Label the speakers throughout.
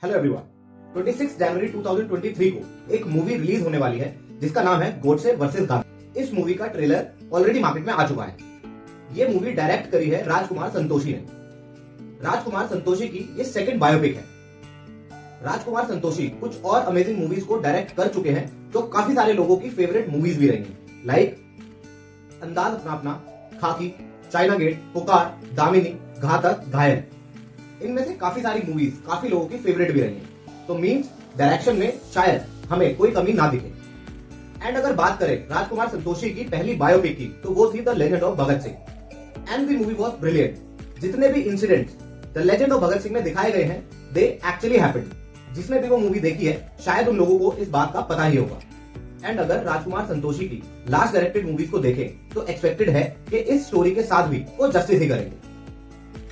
Speaker 1: Hello everyone, 26 जनवरी 2023 को एक movie release होने वाली है जिसका नाम है गॉडसे वर्सेस गांधी। इस मूवी का ट्रेलर ऑलरेडी मार्केट में आ चुका है। ये मूवी डायरेक्ट करी है राजकुमार संतोषी ने। राजकुमार संतोषी की ये सेकंड बायोपिक है। राजकुमार संतोषी कुछ और अमेजिंग मूवीज को डायरेक्ट कर चुके हैं जो काफी सारे लोगों की फेवरेट मूवीज भी रही हैं, लाइक अंदाज अपना अपना, खाकी, चाइना गेट, पुकार, दामिनी, घातक, घायल। इनमें से काफी सारी मूवीज काफी लोगों की फेवरेट भी रही हैं। तो मीन्स डायरेक्शन में शायद हमें कोई कमी ना दिखे। एंड अगर बात करें राजकुमार संतोषी की पहली बायोपिक की, तो वो थी the legend of Bhagat Singh and the movie was brilliant. जितने भी incidents the legend of Bhagat Singh में दिखाए गए हैं, दे एक्चुअली हैपेंड। जिसने भी वो मूवी देखी है शायद उन लोगों को इस बात का पता ही होगा। एंड अगर राजकुमार संतोषी की लास्ट डायरेक्टेड मूवीज को देखें तो एक्सपेक्टेड है कि इस स्टोरी के साथ भी वो जस्टिस ही करेंगे,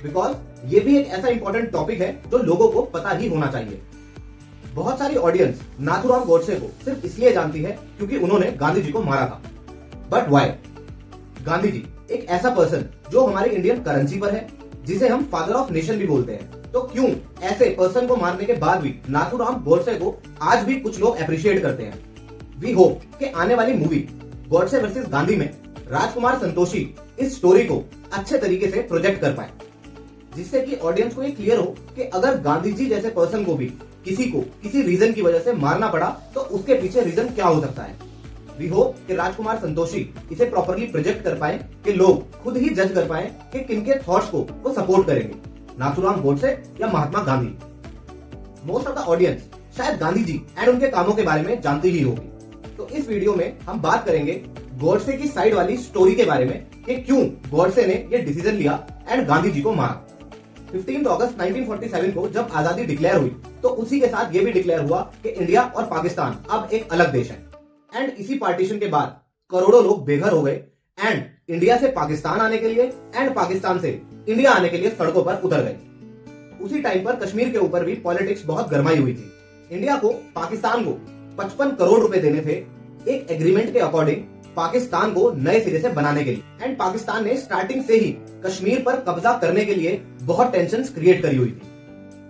Speaker 1: बिकॉज ये भी एक ऐसा इंपॉर्टेंट टॉपिक है जो लोगों को पता ही होना चाहिए। बहुत सारी ऑडियंस नाथुराम गॉडसे को सिर्फ इसलिए जानती है क्योंकि उन्होंने गांधी जी को मारा था। But why? गांधी जी एक ऐसा पर्सन जो हमारी इंडियन करेंसी पर है, जिसे हम फादर ऑफ नेशन भी बोलते हैं। तो क्यों ऐसे पर्सन को मारने के बाद भी नाथुराम गॉडसे को आज भी कुछ लोग अप्रिशिएट करते हैं। वी होप कि आने वाली मूवी गॉडसे वर्सेस गांधी में राजकुमार संतोषी इस स्टोरी को अच्छे तरीके से प्रोजेक्ट कर पाए, जिससे कि ऑडियंस को ये क्लियर हो कि अगर गांधी जी जैसे पर्सन को भी किसी को किसी रीजन की वजह से मारना पड़ा तो उसके पीछे रीजन क्या हो सकता है। वी होप कि राजकुमार संतोषी इसे प्रॉपरली प्रोजेक्ट कर पाए कि लोग खुद ही जज कर पाए कि किनके थॉट्स को वो सपोर्ट करेंगे, नाथुराम गॉडसे या Mahatma Gandhi. Most of the audience शायद गांधी जी एंड उनके कामों के बारे में जानती ही होगी। तो इस वीडियो में हम बात करेंगे गॉडसे की साइड वाली स्टोरी के बारे में कि क्यों गॉडसे ने ये डिसीजन लिया एंड गांधी जी को मारा। 15 अगस्त 1947 को जब आजादी डिक्लेयर हुई तो उसी के साथ ये भी डिक्लेयर हुआ कि इंडिया और पाकिस्तान अब एक अलग देश है। एंड इसी पार्टीशन के बाद करोड़ों लोग बेघर हो गए एंड इंडिया से पाकिस्तान आने के लिए एंड पाकिस्तान से इंडिया आने के लिए सड़कों पर उतर गए। उसी टाइम पर कश्मीर के ऊपर भी पॉलिटिक्स बहुत गरमाई हुई थी। इंडिया को पाकिस्तान को 55 करोड़ रुपए देने थे एक एग्रीमेंट के अकॉर्डिंग पाकिस्तान को नए सिरे से बनाने के लिए। एंड पाकिस्तान ने स्टार्टिंग से ही कश्मीर पर कब्जा करने के लिए बहुत टेंशन क्रिएट करी हुई थी।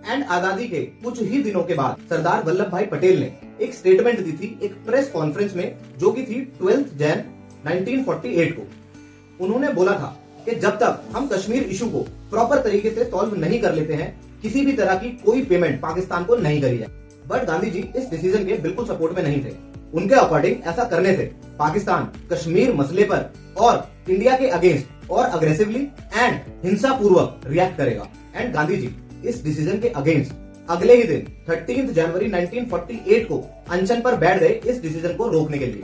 Speaker 1: एंड आजादी के कुछ ही दिनों के बाद सरदार वल्लभ भाई पटेल ने एक स्टेटमेंट दी थी एक प्रेस कॉन्फ्रेंस में, जो की थी 12 जैन 1948 को। उन्होंने बोला था कि जब तक हम कश्मीर इशू को प्रॉपर तरीके से सॉल्व नहीं कर लेते हैं, किसी भी तरह की कोई पेमेंट पाकिस्तान को नहीं करी जाए। बट गांधी जी इस डिसीजन के बिल्कुल सपोर्ट में नहीं थे। उनके अकॉर्डिंग ऐसा करने से पाकिस्तान कश्मीर मसले पर और इंडिया के अगेंस्ट और अग्रेसिवली एंड हिंसा पूर्वक रिएक्ट करेगा। एंड गांधी जी इस डिसीजन के अगेंस्ट अगले ही दिन 13 जनवरी 1948 को अनशन पर बैठ गए इस डिसीजन को रोकने के लिए।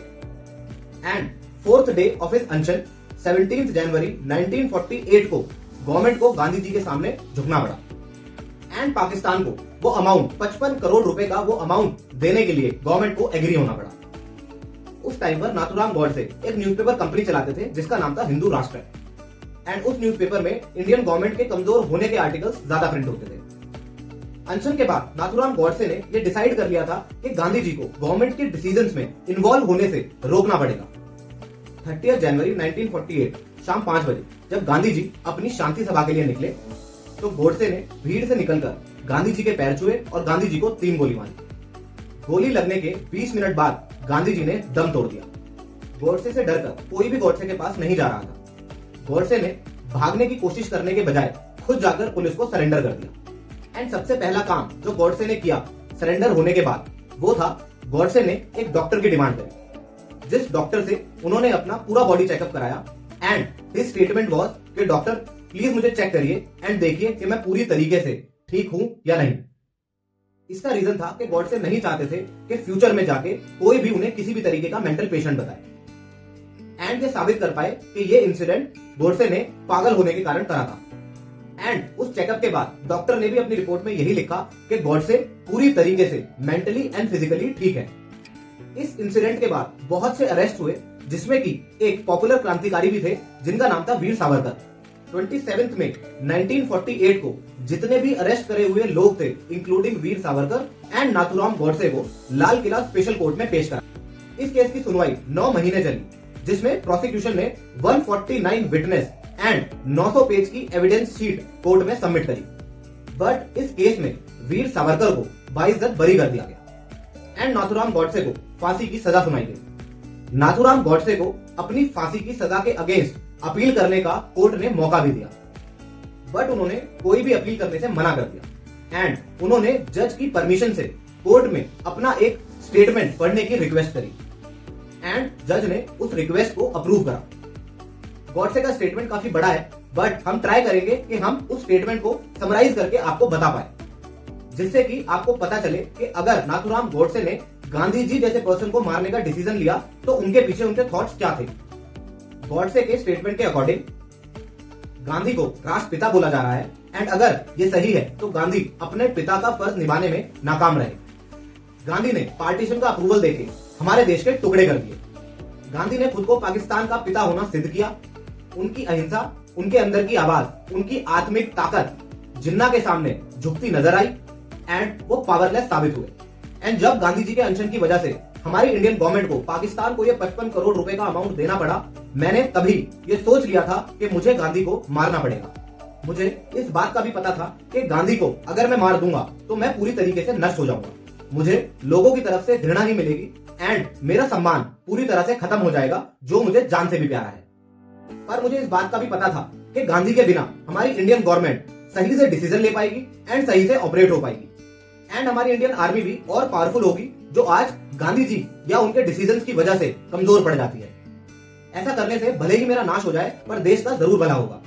Speaker 1: And 4th day of his अनशन 17 जनवरी 1948 को गवर्नमेंट को गांधी जी के सामने झुकना पड़ा एंड पाकिस्तान को वो अमाउंट 55 करोड़ रुपए का वो अमाउंट देने के लिए गवर्नमेंट को एग्री होना पड़ा। उस टाइम पर नाथुराम गॉडसे एक न्यूज़पेपर कंपनी चलाते थे जिसका नाम था हिंदू राष्ट्र। एंड उस न्यूज़पेपर में इंडियन गवर्नमेंट के कमजोर होने के आर्टिकल्स ज्यादा प्रिंट होते थे। अनशन के बाद नाथुराम गॉडसे ने ये डिसाइड कर लिया था कि गांधी जी को गवर्नमेंट के डिसीजंस में इन्वॉल्व होने से रोकना पड़ेगा। 30 जनवरी 1948 शाम 5 बजे जब गांधी जी अपनी शांति सभा के लिए निकले तो गॉडसे ने भीड़ से निकलकर गांधी जी के पैर छुए और गांधी जी को 3 गोली मारी। गोली लगने के 20 मिनट बाद गांधी जी ने दम तोड़ दिया। गॉडसे से डरकर कोई भी गॉडसे के पास नहीं जा रहा था। गॉडसे ने भागने की कोशिश करने के बजाय खुद जाकर पुलिस को सरेंडर कर दिया। एंड सबसे पहला काम जो गॉडसे ने किया सरेंडर होने के बाद वो था गॉडसे ने एक डॉक्टर की डिमांड करी, जिस डॉक्टर से उन्होंने अपना पूरा बॉडी चेकअप कराया। एंड हिज स्टेटमेंट वाज कि डॉक्टर प्लीज मुझे चेक करिए एंड देखिए कि मैं पूरी तरीके से ठीक हूं या नहीं। इसका रीजन था कि गॉडसे नहीं चाहते थे कि फ्यूचर में जाके कोई भी उन्हें किसी भी तरीके का मेंटल पेशेंट बताए एंड ये साबित कर पाए कि ये इंसिडेंट गॉडसे ने पागल होने के कारण करा था। एंड उस चेकअप के बाद डॉक्टर ने भी अपनी रिपोर्ट में यही लिखा कि गॉडसे पूरी तरीके से मेंटली एंड फिजिकली ठीक है। इस इंसिडेंट के बाद बहुत से अरेस्ट हुए, जिसमें कि एक पॉपुलर क्रांतिकारी भी थे जिनका नाम था वीर सावरकर। 27 मई 1948 को जितने भी अरेस्ट करे हुए लोग थे इंक्लूडिंग वीर सावरकर एंड नाथुराम गॉडसे को लाल किला स्पेशल कोर्ट में पेश करा। इस केस की सुनवाई 9 महीने चली, जिसमें प्रोसिक्यूशन ने 149 विटनेस एंड 900 पेज की एविडेंस शीट कोर्ट में सबमिट करी। बट इस केस में वीर सावरकर को बाइज्जत बरी कर दिया गया एंड नाथूराम गॉडसे को फांसी की सजा सुनाई गई। नाथूराम गॉडसे को अपनी फांसी की सजा के अगेंस्ट अपील करने का कोर्ट ने मौका भी दिया, बट उन्होंने कोई भी अपील करने से मना कर दिया एंड उन्होंने जज की परमिशन से कोर्ट में अपना एक स्टेटमेंट पढ़ने की रिक्वेस्ट करी एंड जज ने उस रिक्वेस्ट को अप्रूव करा। गॉडसे का स्टेटमेंट काफी बड़ा है, बट हम ट्राई करेंगे कि हम उस स्टेटमेंट को समराइज करके आपको बता पाए, जिससे कि आपको पता चले कि अगर नाथूराम गॉडसे ने गांधी जी जैसे पर्सन को मारने का डिसीजन लिया तो उनके पीछे उनके थॉट्स क्या थे। गॉडसे के स्टेटमेंट के अकॉर्डिंग गांधी को राष्ट्रपिता बोला जा रहा है एंड अगर ये सही है तो गांधी अपने पिता का फर्ज निभाने में नाकाम रहे। गांधी ने पार्टीशन का अप्रूवल देके हमारे देश के टुकड़े कर दिए। गांधी ने खुद को पाकिस्तान का पिता होना सिद्ध किया। उनकी अहिंसा, उनके अंदर की आवाज, उनकी आत्मिक ताकत जिन्ना के सामने झुकती नजर आई एंड वो पावरलेस साबित हुए। एंड जब गांधी जी के अनशन की वजह से हमारी इंडियन गवर्नमेंट को पाकिस्तान को ये 55 करोड़ रुपए का अमाउंट देना पड़ा, मैंने तभी ये सोच लिया था कि मुझे गांधी को मारना पड़ेगा। मुझे इस बात का भी पता था कि गांधी को अगर मैं मार दूंगा तो मैं पूरी तरीके से नष्ट हो जाऊंगा, मुझे लोगों की तरफ से घृणा ही मिलेगी एंड मेरा सम्मान पूरी तरह से खत्म हो जाएगा, जो मुझे जान से भी प्यारा है। पर मुझे इस बात का भी पता था कि गांधी के बिना हमारी इंडियन गवर्नमेंट सही से डिसीजन ले पाएगी एंड सही से ऑपरेट हो पाएगी एंड हमारी इंडियन आर्मी भी और पावरफुल होगी, जो आज गांधी जी या उनके डिसीजंस की वजह से कमजोर पड़ जाती है। ऐसा करने से भले ही मेरा नाश हो जाए, पर देश का जरूर भला होगा।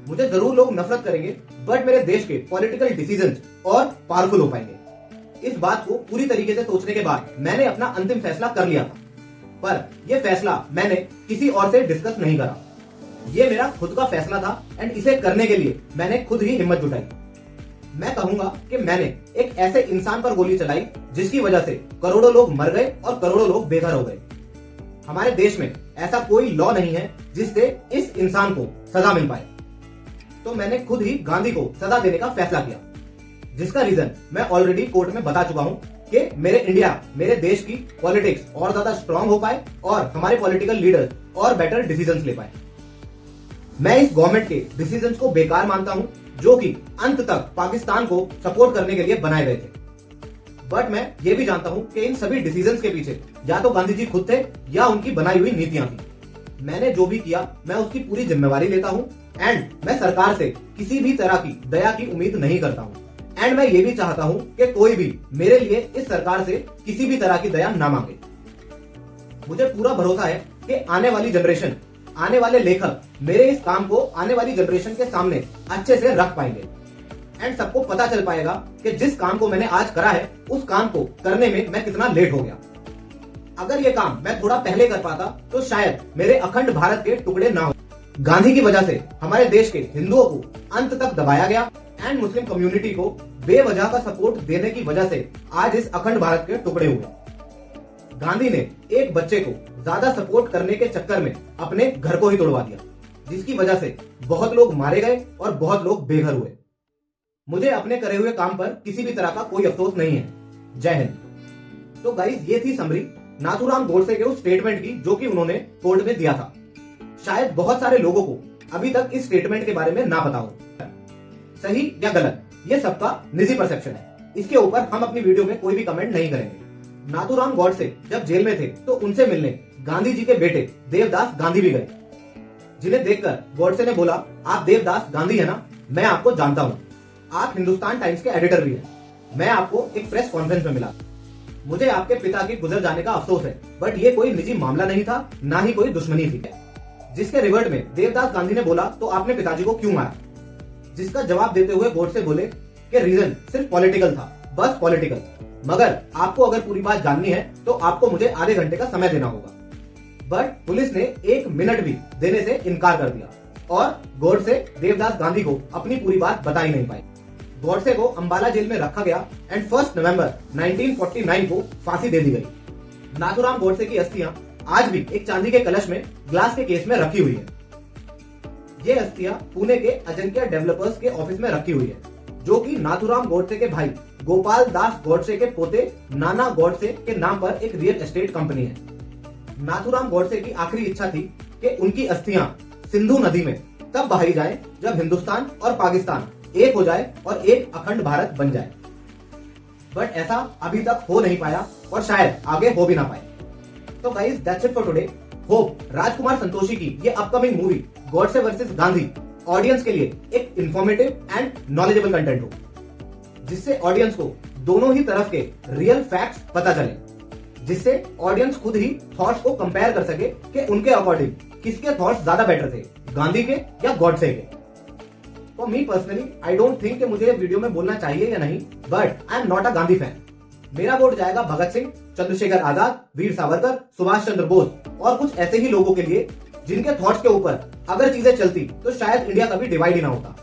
Speaker 1: मुझे जरूर लोग नफरत करेंगे, बट मेरे देश के पॉलिटिकल डिसीजंस और पावरफुल हो पाएंगे। इस बात को पूरी तरीके से सोचने के बाद मैंने अपना अंतिम फैसला कर लिया था, पर यह फैसला मैंने किसी और से डिस्कस नहीं करा। ये मेरा खुद का फैसला था एंड इसे करने के लिए मैंने खुद ही हिम्मत जुटाई। मैं कहूंगा कि मैंने एक ऐसे इंसान पर गोली चलाई जिसकी वजह से करोड़ों लोग मर गए और करोड़ों लोग बेघर हो गए। हमारे देश में ऐसा कोई लॉ नहीं है जिससे इस इंसान को सजा मिल पाए, तो मैंने खुद ही गांधी को सजा देने का फैसला किया, जिसका रीजन मैं ऑलरेडी कोर्ट में बता चुका हूं कि मेरे इंडिया, मेरे देश की पॉलिटिक्स और ज्यादा स्ट्रांग हो पाए और हमारे पॉलिटिकल लीडर्स और बेटर डिसीजंस ले पाए। मैं इस गवर्नमेंट के डिसीजंस को बेकार मानता हूं, जो कि अंत तक पाकिस्तान को सपोर्ट करने के लिए बनाए गए थे, बट मैं ये भी जानता हूं कि इन सभी डिसीजंस के पीछे या तो गांधी जी खुद थे या उनकी बनाई हुई नीतियां थी। मैंने जो भी किया मैं उसकी पूरी जिम्मेवारी लेता हूं एंड मैं सरकार से किसी भी तरह की दया की उम्मीद नहीं करता हूं एंड मैं ये भी चाहता हूं कि कोई भी मेरे लिए इस सरकार से किसी भी तरह की दया ना मांगे। मुझे पूरा भरोसा है कि आने वाली जनरेशन, आने वाले लेखक मेरे इस काम को आने वाली जनरेशन के सामने अच्छे से रख पाएंगे एंड सबको पता चल पाएगा कि जिस काम को मैंने आज करा है उस काम को करने में मैं कितना लेट हो गया। अगर ये काम मैं थोड़ा पहले कर पाता तो शायद मेरे अखंड भारत के टुकड़े ना हो। गांधी की वजह से हमारे देश के हिंदुओं को अंत तक दबाया गया एंड मुस्लिम कम्युनिटी को बेवजह का सपोर्ट देने की वजह से आज इस अखंड भारत के टुकड़े हुए। गांधी ने एक बच्चे को ज्यादा सपोर्ट करने के चक्कर में अपने घर को ही तोड़वा दिया, जिसकी वजह से बहुत लोग मारे गए और बहुत लोग बेघर हुए। मुझे अपने करे हुए काम पर किसी भी तरह का कोई अफसोस नहीं है। जय हिंद। तो गाइस, ये थी समरी नाथूराम गॉडसे के उस स्टेटमेंट की जो कि उन्होंने कोर्ट में दिया था। शायद बहुत सारे लोगों को अभी तक इस स्टेटमेंट के बारे में ना पता हो। सही या गलत, ये सबका निजी परसेप्शन है, इसके ऊपर हम अपनी वीडियो में कोई भी कमेंट नहीं करेंगे। नाथूराम गॉडसे जब जेल में थे तो उनसे मिलने गांधी जी के बेटे देवदास गांधी भी गए, जिन्हें देखकर गॉडसे ने बोला, आप देवदास गांधी है ना, मैं आपको जानता हूँ, आप हिंदुस्तान टाइम्स के एडिटर भी हैं, मैं आपको एक प्रेस कॉन्फ्रेंस में मिला। मुझे आपके पिता के गुजर जाने का अफसोस है, बट ये कोई निजी मामला नहीं था, ना ही कोई दुश्मनी थी। जिसके रिवर्ट में देवदास गांधी ने बोला, तो आपने पिताजी को क्यों मारा? जिसका जवाब देते हुए गॉडसे बोले कि रीजन सिर्फ पॉलिटिकल था, बस पॉलिटिकल। मगर आपको अगर पूरी बात जाननी है तो आपको मुझे आधे घंटे का समय देना होगा। बट पुलिस ने 1 मिनट भी देने से इनकार कर दिया और गॉडसे देवदास गांधी को अपनी पूरी बात बता ही नहीं पाई। गॉडसे को अंबाला जेल में रखा गया एंड 1 नवंबर 1949 को फांसी दे दी गई। नाथूराम गॉडसे की अस्थियां आज भी एक चांदी के कलश में ग्लास के केस में रखी हुई है। ये अस्थियां पुणे के अजंक्य डेवलपर्स के ऑफिस में रखी हुई है, जो कि नाथूराम गॉडसे के भाई गोपाल दास गॉडसे के पोते नाना गॉडसे के नाम पर एक रियल एस्टेट कंपनी है। नाथूराम गॉडसे की आखिरी इच्छा थी कि उनकी अस्थियां सिंधु नदी में तब बहाई जाएं जब हिंदुस्तान और पाकिस्तान एक हो जाए और एक अखंड भारत बन जाए। बट ऐसा अभी तक हो नहीं पाया और शायद आगे हो भी ना पाए। तो guys that's it for today. Hope Rajkumar Santoshi की ये upcoming movie Godse versus Gandhi audience के लिए एक इंफॉर्मेटिव एंड नॉलेजेबल कंटेंट हो, जिससे ऑडियंस को दोनों ही तरफ के रियल फैक्ट्स पता चले, जिससे ऑडियंस खुद ही थॉट्स को कंपेयर कर सके कि उनके अकॉर्डिंग किसके थॉट्स ज्यादा बेटर थे, गांधी के या गॉडसे के। For me personally I don't think कि मुझे वीडियो में बोलना चाहिए या नहीं, but I am not a Gandhi fan. मेरा वोट जाएगा भगत सिंह, चंद्रशेखर आजाद, वीर सावरकर, सुभाष चंद्र बोस और कुछ ऐसे ही लोगों के लिए जिनके थॉट्स के ऊपर अगर चीजें चलती तो शायद इंडिया कभी डिवाइड ही ना होता।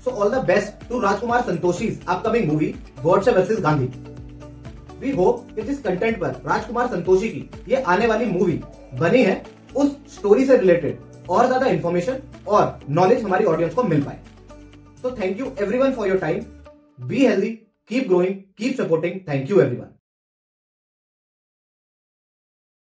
Speaker 1: So all the best to Rajkumar Santoshi's upcoming movie Godse versus Gandhi. We hope कि जिस कंटेंट पर राजकुमार संतोषी की ये आने वाली मूवी बनी है उस स्टोरी से रिलेटेड और ज्यादा इंफॉर्मेशन और नॉलेज हमारी ऑडियंस को मिल पाए। So thank you everyone for your time. Be healthy, keep growing, keep supporting. Thank you everyone.